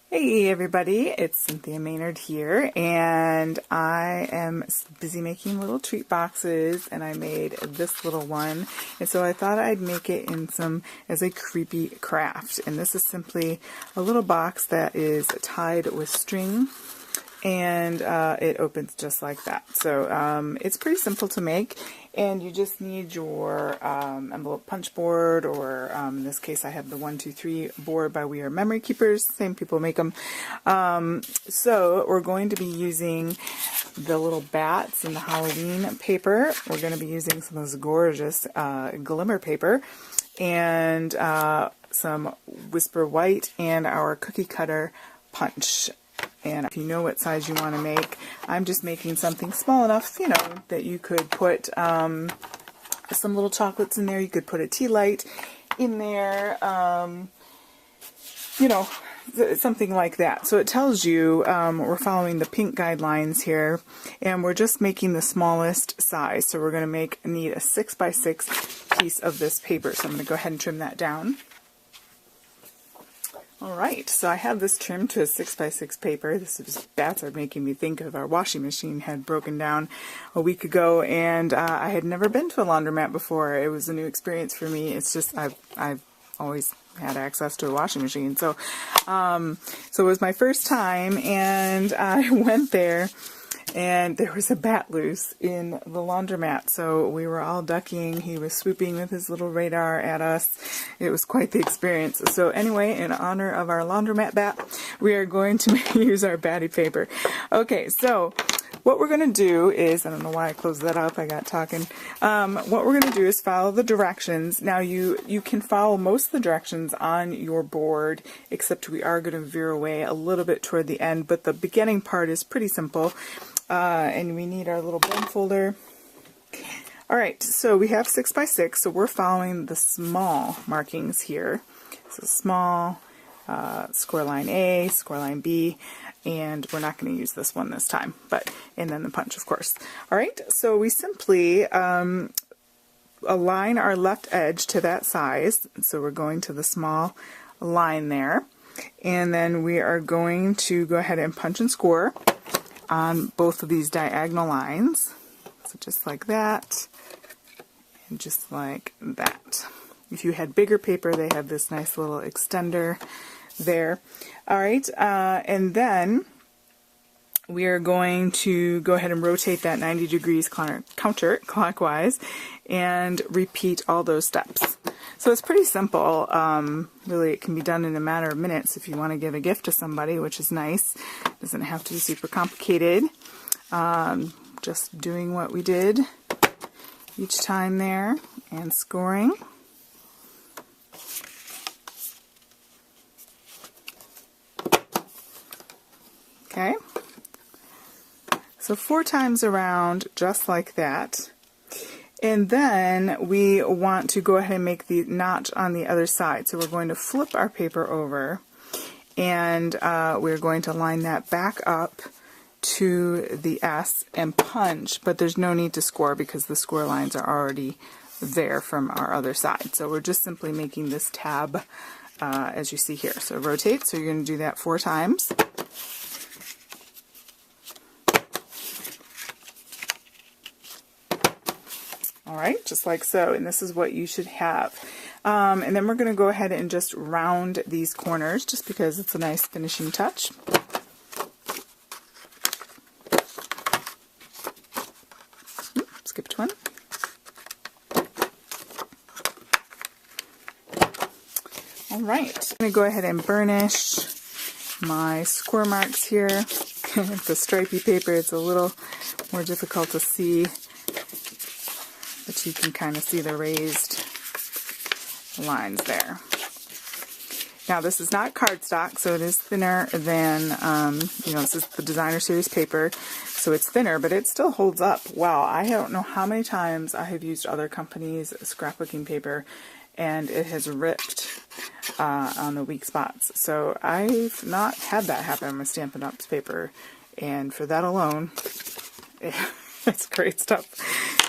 Hey everybody, it's Cynthia Maynard here, and I am busy making little treat boxes, and I made this little one, and so I thought I'd make it in as a creepy craft. And this is simply a little box that is tied with string, and it opens just like that. So it's pretty simple to make, and you just need your envelope punch board, or in this case I have the 123 board by We Are Memory Keepers. Same people make them. So we're going to be using the little bats in the Halloween paper. We're going to be using some of this gorgeous glimmer paper, and some Whisper White, and our cookie cutter punch. And if you know what size you want to make, I'm just making something small enough, that you could put some little chocolates in there. You could put a tea light in there, something like that. So it tells you we're following the pink guidelines here, and we're just making the smallest size. So we're going to need a 6x6 piece of this paper. So I'm going to go ahead and trim that down. Alright, so I have this trimmed to a 6x6 paper. Bats are making me think of our washing machine had broken down a week ago, and I had never been to a laundromat before. It was a new experience for me. It's just I've always had access to a washing machine, so it was my first time, and I went there, and there was a bat loose in the laundromat, so we were all ducking. He was swooping with his little radar at us. It was quite the experience. So anyway, in honor of our laundromat bat, we are going to use our batty paper. Okay, so what we're going to do is, I don't know why I closed that up, I got talking. What we're going to do is follow the directions. Now you can follow most of the directions on your board, except we are going to veer away a little bit toward the end, but the beginning part is pretty simple. And we need our little bone folder. Alright, so we have 6x6, so we're following the small markings here. So small, score line A, score line B, and we're not going to use this one this time, and then the punch, of course. Alright, so we simply align our left edge to that size, so we're going to the small line there, and then we are going to go ahead and punch and score on both of these diagonal lines. So just like that, and just like that. If you had bigger paper, they have this nice little extender there. Alright, and then we are going to go ahead and rotate that 90 degrees counterclockwise and repeat all those steps. So it's pretty simple. Really, it can be done in a matter of minutes if you want to give a gift to somebody, which is nice. It doesn't have to be super complicated. Just doing what we did each time there and scoring. Okay. So 4 times around, just like that. And then we want to go ahead and make the notch on the other side. So we're going to flip our paper over, and we're going to line that back up to the S and punch, but there's no need to score because the score lines are already there from our other side. So we're just simply making this tab as you see here. So rotate, so you're going to do that 4 times. Alright, just like so, and this is what you should have. And then we're going to go ahead and just round these corners, just because it's a nice finishing touch. Skipped one. Alright, I'm going to go ahead and burnish my score marks here. The stripy paper, it's a little more difficult to see, but you can kind of see the raised lines there. Now this is not cardstock, so it is thinner than, this is the Designer Series paper, so it's thinner, but it still holds up. Wow, I don't know how many times I have used other companies' scrapbooking paper, and it has ripped on the weak spots. So I've not had that happen with Stampin' Up's paper, and for that alone, it's great stuff.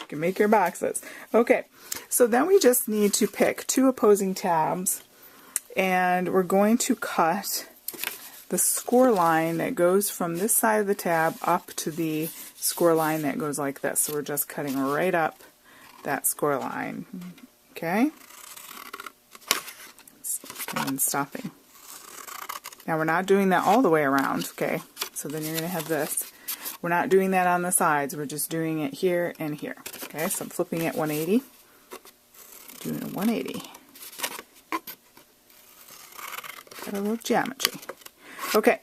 You can make your boxes. Okay, so then we just need to pick 2 opposing tabs, and we're going to cut the score line that goes from this side of the tab up to the score line that goes like this. So we're just cutting right up that score line. Okay? And stopping. Now we're not doing that all the way around, okay? So then you're going to have this. We're not doing that on the sides, we're just doing it here and here. Okay, so I'm flipping it 180. Doing a 180. Got a little geometry. Okay.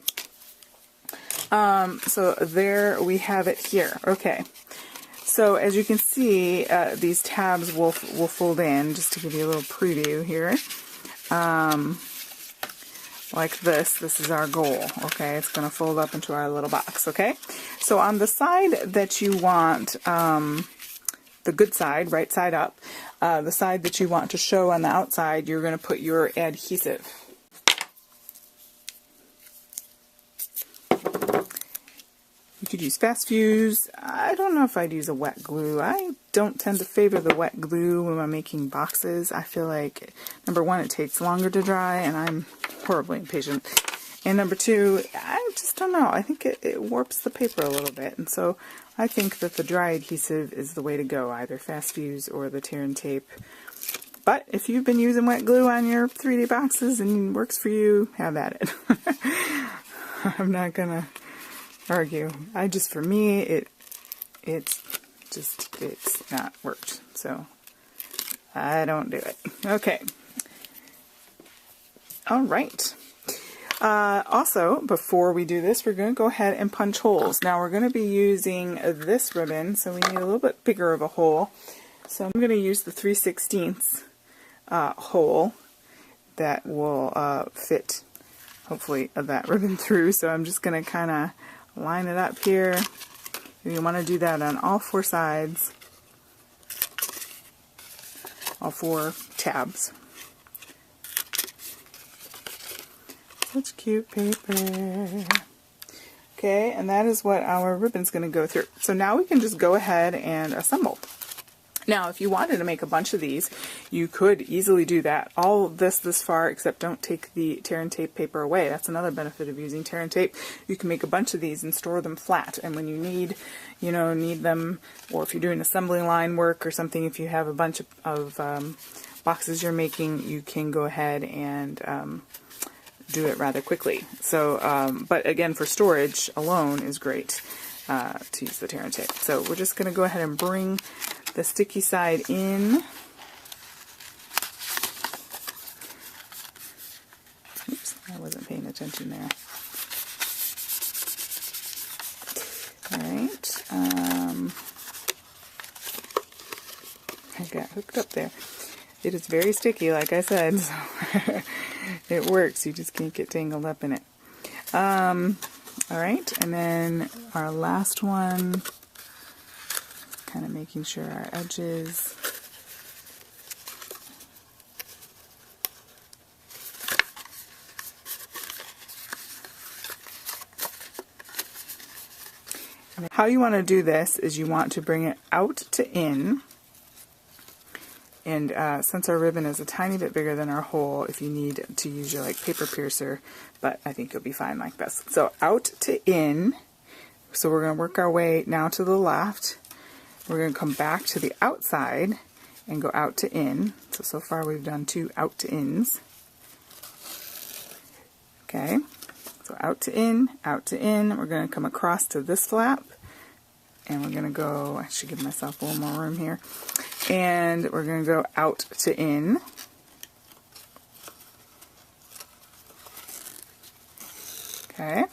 So there we have it here. Okay. So as you can see, these tabs will fold in, just to give you a little preview here. Like this is our goal, okay? It's going to fold up into our little box, okay? So on the side that you want, the good side, right side up, the side that you want to show on the outside, you're going to put your adhesive. You could use fast fuse. I don't know if I'd use a wet glue. I don't tend to favor the wet glue when I'm making boxes. I feel like, number one, it takes longer to dry, and I'm horribly impatient. And number two, I just don't know. I think it warps the paper a little bit. And so I think that the dry adhesive is the way to go, either fast fuse or the tear and tape. But if you've been using wet glue on your 3D boxes and it works for you, have at it. I'm not gonna argue. For me, it's not worked. So I don't do it. Okay. All right. Also, before we do this, we're going to go ahead and punch holes. Now we're going to be using this ribbon, so we need a little bit bigger of a hole. So I'm going to use the 3/16 hole that will fit, hopefully, that ribbon through. So I'm just going to kind of line it up here. You want to do that on all four sides, all four tabs. Such cute paper. Okay, and that is what our ribbon's going to go through. So now we can just go ahead and assemble. Now, if you wanted to make a bunch of these, you could easily do that. All of this far, except don't take the tear and tape paper away. That's another benefit of using tear and tape. You can make a bunch of these and store them flat. And when you need them, or if you're doing assembly line work or something, if you have a bunch of boxes you're making, you can go ahead and do it rather quickly. So, but again, for storage alone is great to use the tear and tape. So we're just going to go ahead and bring the sticky side in. Oops, I wasn't paying attention there. Alright, I got hooked up there. It is very sticky, like I said, so it works. You just can't get tangled up in it. Alright, and then our last one, kind of making sure our edges how you want to do this is you want to bring it out to in, and since our ribbon is a tiny bit bigger than our hole, if you need to use your paper piercer, but I think you'll be fine like this. So out to in, so we're going to work our way now to the left. We're going to come back to the outside and go out to in. So far we've done 2 out to ins. Okay, so out to in, we're going to come across to this flap, and we're going to go, I should give myself a little more room here, and we're going to go out to in. Okay,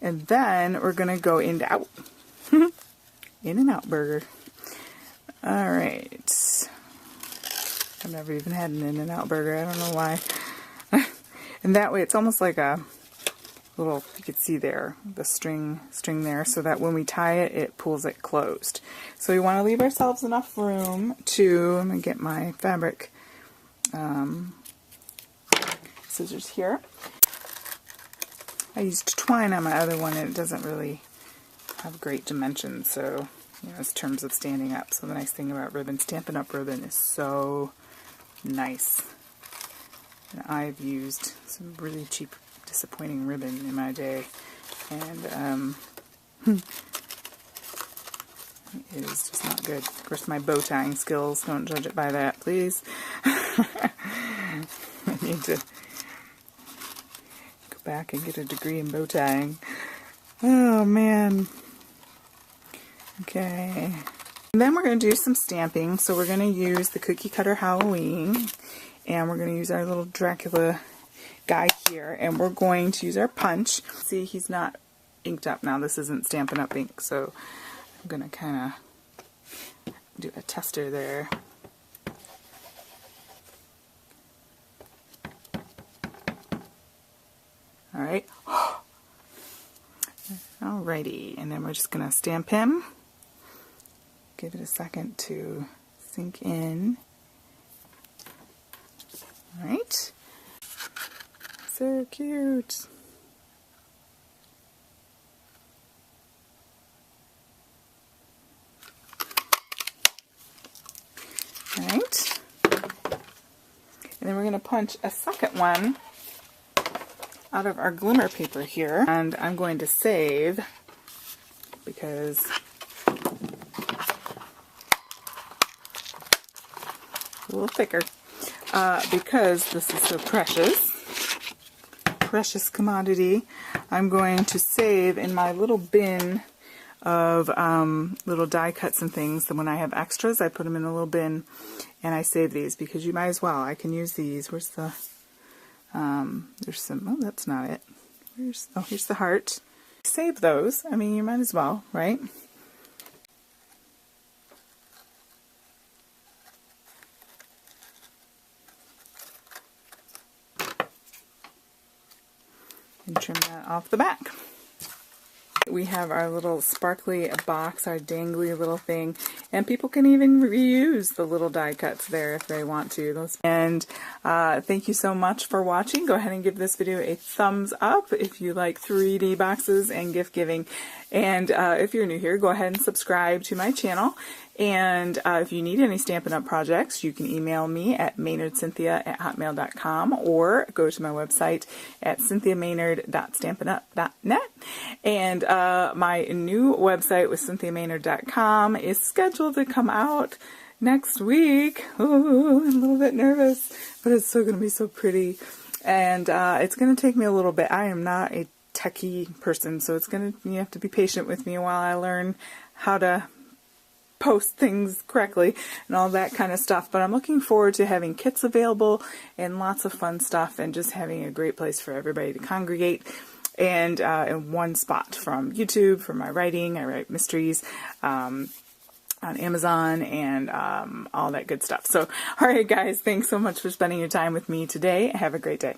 and then we're going to go into out. In and out burger. Alright. I've never even had an in and out burger. I don't know why. And that way it's almost like a little, you could see there, the string there, so that when we tie it, it pulls it closed. So we want to leave ourselves enough room to, I'm going to get my fabric scissors here. I used twine on my other one and it doesn't really have great dimensions, so in terms of standing up. So the nice thing about ribbon, Stampin' Up! Ribbon is so nice. And I've used some really cheap disappointing ribbon in my day. And it is just not good. Of course, my bow tying skills, don't judge it by that, please. I need to go back and get a degree in bow tying. Oh, man. Okay. And then we're going to do some stamping. So we're going to use the Cookie Cutter Halloween. And we're going to use our little Dracula guy here. And we're going to use our punch. See, he's not inked up now. This isn't Stampin' Up! Ink. So I'm going to kind of do a tester there. Alright. Alrighty. And then we're just going to stamp him. Give it a second to sink in. Alright. So cute. Alright. And then we're going to punch a second one out of our glimmer paper here. And I'm going to save because a little thicker. Because this is so precious commodity, I'm going to save in my little bin of little die cuts and things. Then when I have extras, I put them in a little bin and I save these because you might as well. I can use these. Where's the, there's some, oh, that's not it. Here's the heart. Save those. I mean, you might as well, right? And trim that off the back. We have our little sparkly box, our dangly little thing, and people can even reuse the little die cuts there if they want to. And thank you so much for watching. Go ahead and give this video a thumbs up if you like 3D boxes and gift giving. And if you're new here, go ahead and subscribe to my channel. And if you need any Stampin' Up! Projects, you can email me at maynardcynthia@hotmail.com or go to my website at cynthiamaynard.stampinup.net. And my new website with cynthiamaynard.com is scheduled to come out next week. Ooh, I'm a little bit nervous, but it's still going to be so pretty. And it's going to take me a little bit. I am not a techie person, so you have to be patient with me while I learn how to post things correctly and all that kind of stuff. But I'm looking forward to having kits available and lots of fun stuff and just having a great place for everybody to congregate. And in one spot from YouTube for my writing. I write mysteries on Amazon and all that good stuff. So, alright guys, thanks so much for spending your time with me today. Have a great day.